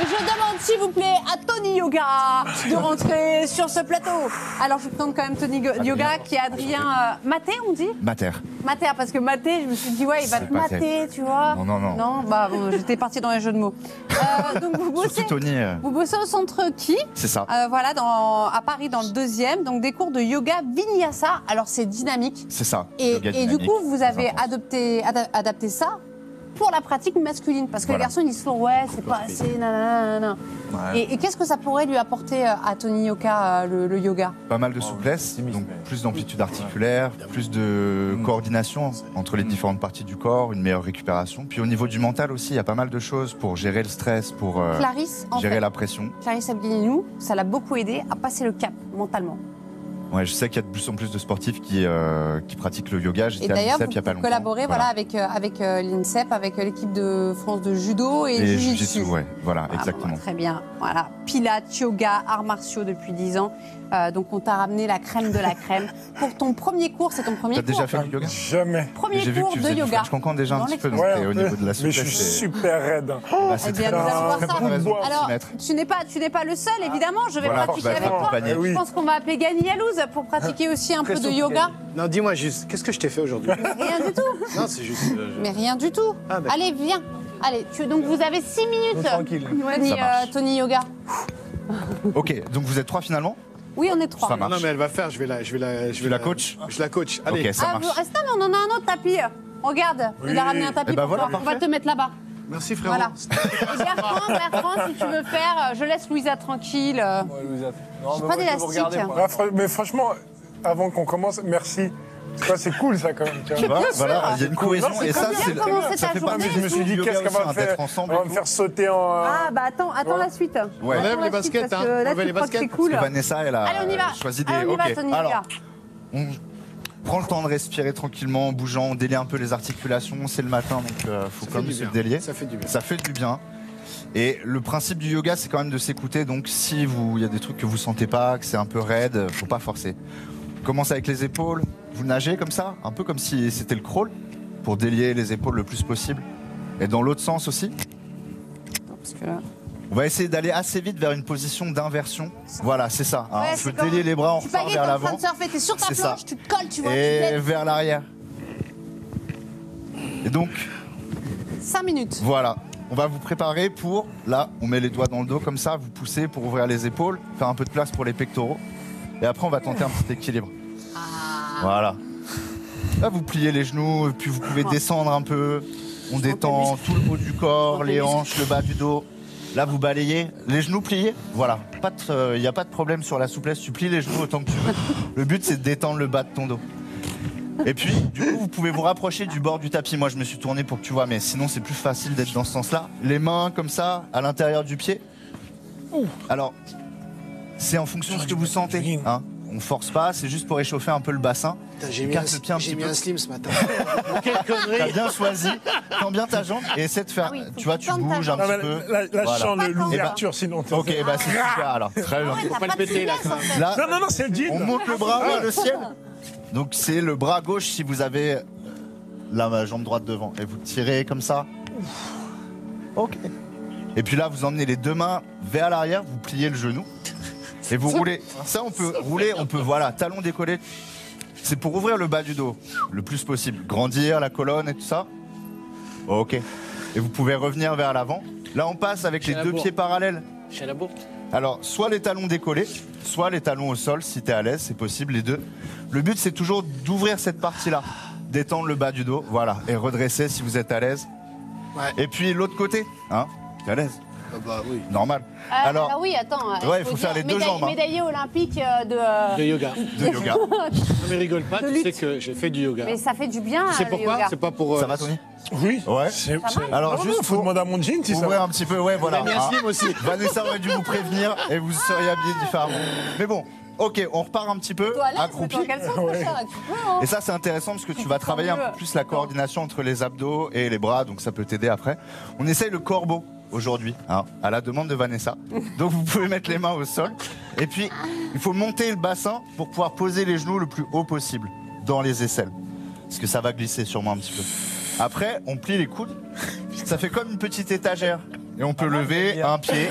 Je demande, s'il vous plaît, à Tony Yoga de rentrer sur ce plateau. Alors, je présente quand même Tony Yoga, qui est Adrien Maté, on dit Mater. Maté, parce que Maté, je me suis dit, ouais, il va te mater, tu vois. Non, non, non. Non, bah, bon, j'étais partie dans les jeux de mots. Donc, vous bossez, Tony, vous bossez au centre Ki. C'est ça. Voilà, à Paris, dans le 2e. Donc, des cours de yoga vinyasa. Alors, c'est dynamique. C'est ça. Et du coup, vous avez adapté ça pour la pratique masculine. Parce que les garçons, ils disent toujours, ouais, c'est pas assez, nanana. Ouais. Et qu'est-ce que ça pourrait lui apporter à Tony Yoga, le yoga? Pas mal de souplesse, donc plus d'amplitude articulaire, plus de coordination entre les différentes parties du corps, une meilleure récupération. Puis au niveau du mental aussi, il y a pas mal de choses pour gérer le stress, pour gérer la pression. Clarisse Abguilinou, ça l'a beaucoup aidé à passer le cap mentalement. Ouais, je sais qu'il y a de plus en plus de sportifs qui pratiquent le yoga. J'étais à l'INSEP il n'y a pas longtemps. Collaborez avec l'INSEP, avec l'équipe de France de judo et jiu-jitsu. Ouais, voilà, exactement. Très bien. Voilà. Pilates, yoga, arts martiaux depuis 10 ans. Donc on t'a ramené la crème de la crème. Pour ton premier cours, c'est ton premier cours. T'as déjà fait du yoga? Jamais. Premier cours de yoga. Je comprends déjà un petit peu, donc au niveau de la souplesse. Mais je suis super raide. Eh bien, nous allons voir ça. Alors, tu n'es pas le seul, évidemment. Je vais pratiquer avec toi. Je pense qu'on va appeler Gani Yalouz pour pratiquer aussi un peu de yoga. Non, dis-moi juste, qu'est-ce que je t'ai fait aujourd'hui? Rien du tout. Non, c'est juste... Mais rien du tout. Allez, viens. Allez, donc vous avez 6 minutes. Tranquille. Tony Yoga. Ok, donc vous êtes 3 finalement? Oui, on est 3. Ça marche. Non, mais elle va faire, je vais la coach. Je la coach. Allez. Ok, ça marche. Reste là, mais on en a un autre tapis. Regarde, il a ramené un tapis pour toi. On va te mettre là-bas. Merci frérot. Voilà. Et Bertrand, si tu veux faire, je laisse Louisa tranquille. Ouais, Louisa. J'ai pas d'élastique. Mais franchement, avant qu'on commence, merci. C'est cool ça quand même. Tu vois, voilà, il y a une cohésion et ça, ça fait pas. Mais je me suis dit, qu'est-ce qu'on va faire? On va me faire sauter en. Ah bah attends la suite. Ouais. On lève les baskets, hein. On lève les baskets. C'est cool. Vanessa, elle a choisi des. Ok. Alors, on prend le temps de respirer tranquillement, en bougeant, on délie un peu les articulations. C'est le matin, donc faut quand même se délier. Ça fait du bien. Ça fait du bien. Et le principe du yoga, c'est quand même de s'écouter. Donc, si il y a des trucs que vous sentez pas, que c'est un peu raide, faut pas forcer. Commence avec les épaules. Vous nagez comme ça, un peu comme si c'était le crawl, pour délier les épaules le plus possible. Et dans l'autre sens aussi. Parce que là... On va essayer d'aller assez vite vers une position d'inversion. Voilà, c'est ça. Hein. Ouais, on peut délier les bras, on repart vers l'avant. Tu es en train de surfer, t'es sur ta planche, tu te colles, tu vois. Et vers l'arrière. Et donc... 5 minutes. Voilà. On va vous préparer pour... Là, on met les doigts dans le dos comme ça, vous poussez pour ouvrir les épaules, faire un peu de place pour les pectoraux. Et après, on va tenter un petit équilibre. Voilà. Là, vous pliez les genoux, et puis vous pouvez descendre un peu. On détend tout le haut du corps, les hanches, le bas du dos. Là, vous balayez. Les genoux pliés. Voilà. Il n'y a pas de problème sur la souplesse. Tu plies les genoux autant que tu veux. Le but, c'est de détendre le bas de ton dos. Et puis, du coup, vous pouvez vous rapprocher du bord du tapis. Moi, je me suis tourné pour que tu vois, mais sinon, c'est plus facile d'être dans ce sens-là. Les mains, comme ça, à l'intérieur du pied. Alors, c'est en fonction de ce que vous sentez. Hein. On force pas, c'est juste pour réchauffer un peu le bassin. J'ai mis un slim ce matin. Quelle connerie. T'as bien choisi, tends bien ta jambe et essaie de faire, tu vois, tu bouges un petit peu. Là, je sens l'ouverture, sinon. Ok, bah c'est super alors. Très bien. Faut pas le péter là. Non, c'est le jean. On monte le bras vers le ciel. Donc c'est le bras gauche si vous avez la jambe droite devant. Et vous tirez comme ça. Ok. Et puis là, vous emmenez les deux mains vers l'arrière, vous pliez le genou. Et vous roulez. Ça, on peut rouler, voilà, talon décollé. C'est pour ouvrir le bas du dos le plus possible. Grandir la colonne et tout ça. Ok. Et vous pouvez revenir vers l'avant. Là, on passe avec les deux pieds parallèles. Chez la bourre. Alors, soit les talons décollés, soit les talons au sol, si t'es à l'aise, c'est possible, les deux. Le but, c'est toujours d'ouvrir cette partie-là. Détendre le bas du dos, voilà. Et redresser si vous êtes à l'aise. Ouais. Et puis, l'autre côté, hein, t'es à l'aise. Bah oui. Normal. Alors, ah oui, attends. Ouais, il faut faire les deux jambes. Médaillé olympique de yoga. De yoga. Non mais rigole pas, tu sais que j'ai fait du yoga. Mais ça fait du bien. Tu sais pourquoi? C'est pas pour. Ça va, Tony? Oui. Ouais. Alors, juste faut demander à mon jean si ça ouvrir va. un petit peu, ouais, voilà. Il a mis un slim aussi. Vanessa aurait dû vous prévenir et vous seriez habillés différemment. Mais bon. Ok, on repart un petit peu, accroupi. Et ça, c'est intéressant parce que tu vas travailler un peu plus la coordination entre les abdos et les bras, donc ça peut t'aider après. On essaye le corbeau aujourd'hui, hein, à la demande de Vanessa. Donc vous pouvez mettre les mains au sol. Et puis, il faut monter le bassin pour pouvoir poser les genoux le plus haut possible dans les aisselles. parce que ça va glisser sûrement un petit peu. Après, on plie les coudes. Ça fait comme une petite étagère. Et on peut lever un pied.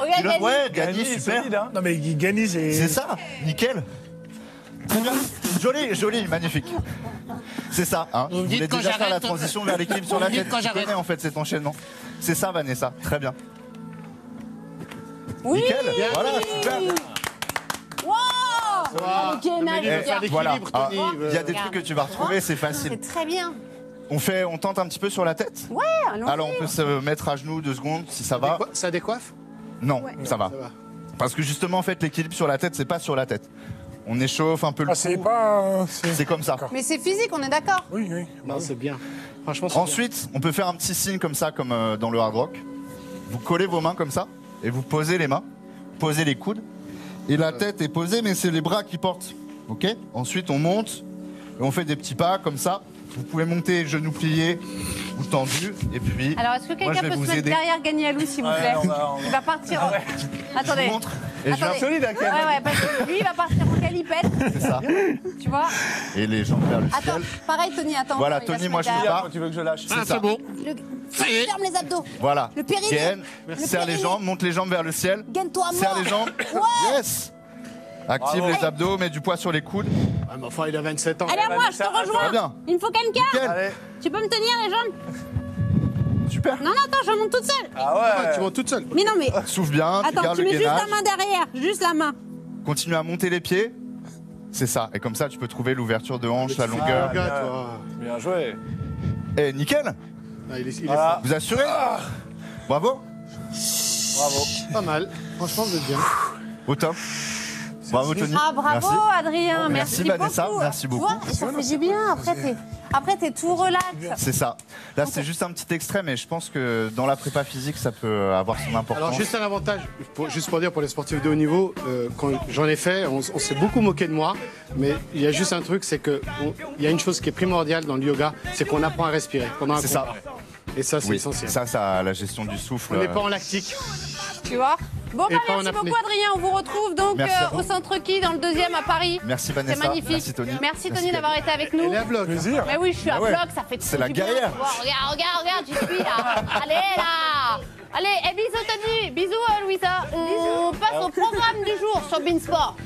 Regarde, Gany. Ouais, Gany, super. solide, hein. Non, mais Gany, C'est ça, nickel. Très bien. Joli, joli, magnifique. C'est ça. Hein. Vous me Vous dites voulez quand déjà faire la j'arrête. transition vers l'équilibre sur Vous la me dites tête. quand Tu j'arrête. connais en fait cet enchaînement. C'est ça, Vanessa. Très bien. Oui. Nickel. Voilà, super. Wow. Ah, le gainage, mais regarde. Voilà. Ah, Il y a des trucs que tu vas retrouver, c'est facile. C'est très bien. On tente un petit peu sur la tête. Ouais, allons-y. Alors on peut se mettre à genoux 2 secondes si ça va. Ça décoiffe? Non, ça va. Ça va. Parce que justement en fait l'équilibre sur la tête c'est pas sur la tête. On échauffe un peu le Ah, c'est cou. pas. C'est comme ça. Mais c'est physique, on est d'accord. Oui, oui. Non, c'est bien. Franchement, c'est Ensuite, on peut faire un petit signe comme ça, comme dans le hard rock. Vous collez vos mains comme ça et vous posez les mains, posez les coudes. Et la tête est posée, mais c'est les bras qui portent. Ok. Ensuite, on monte et on fait des petits pas comme ça. Vous pouvez monter genoux pliés ou tendus. Et puis, Alors, est-ce que moi, je quelqu'un vais peut se vous mettre aider. derrière Gany Alou, s'il vous Ouais, plaît on va- Il va partir. Je Attendez. vous montre et je viens. Attendez. solide, hein, quand même. Ouais, parce que lui, il va partir en galipette, C'est ça. tu vois. Et les jambes vers le Attends, ciel. pareil, Tony, attends. Voilà, il va Tony, se moi, mettre je vous derrière. pars. Tu veux que je lâche Ah, ça. c'est bon. Ça y est. Ferme les abdos. Voilà. Le périnée. Gaine, Le serre les périnée. jambes, monte les jambes vers le ciel. Gaine-toi à Serre mort. les jambes. Ouais. Yes. Active Bravo. les abdos, mets du poids sur les coudes. Ah, mais enfin, il a 27 ans. Allez, à moi, je te Vanessa, rejoins. Très bien. Il me faut quelqu'un. Nickel. Allez. Tu peux me tenir les jambes? Super. Non, non, attends, je monte toute seule. Ah Ah, ouais. tu montes toute seule. Mais non, mais. Souffle bien, tu Attends, gardes tu le mets juste gainage. la main derrière. Juste la main. Continue à monter les pieds. C'est ça. Et comme ça, tu peux trouver l'ouverture de hanche, la longueur. Ah, gars, toi. Bien joué. Et nickel. Ah, il est Voilà. Vous assurez Bravo. Bravo. pas mal. Franchement, vous êtes bien. Au top. Bravo, Tony. Ah, bravo, Merci. Adrien. Merci, Vanessa. beaucoup. Merci Tu beaucoup. vois, et ça fait du bien. Après, t'es tout relax. C'est ça. Là, c'est juste un petit extrait, mais je pense que dans la prépa physique, ça peut avoir son importance. Alors, juste un avantage, juste pour dire pour les sportifs de haut niveau, quand j'en ai fait, on s'est beaucoup moqué de moi, mais il y a juste un truc, c'est qu'il y a une chose qui est primordiale dans le yoga, c'est qu'on apprend à respirer pendant un C'est combat. Et ça, c'est Oui, essentiel. ça, la gestion du souffle. On n'est pas en lactique. Tu vois. Bon, Et bah, pas en merci apnée. beaucoup, Adrien. On vous retrouve donc Merci à vous. au centre Qui, dans le 2e à Paris. Merci, Vanessa. C'est magnifique. Merci, Tony. Merci, Merci, Tony, d'avoir été avec nous. Elle est à bloc. Plaisir. Mais oui, je suis à ouais. bloc, ça fait C'est trop la du bien, guerrière. tu vois. Regarde, j'y suis là. Allez là. Allez, et bisous Tony, bisous Louisa. On passe au programme du jour sur Beansport.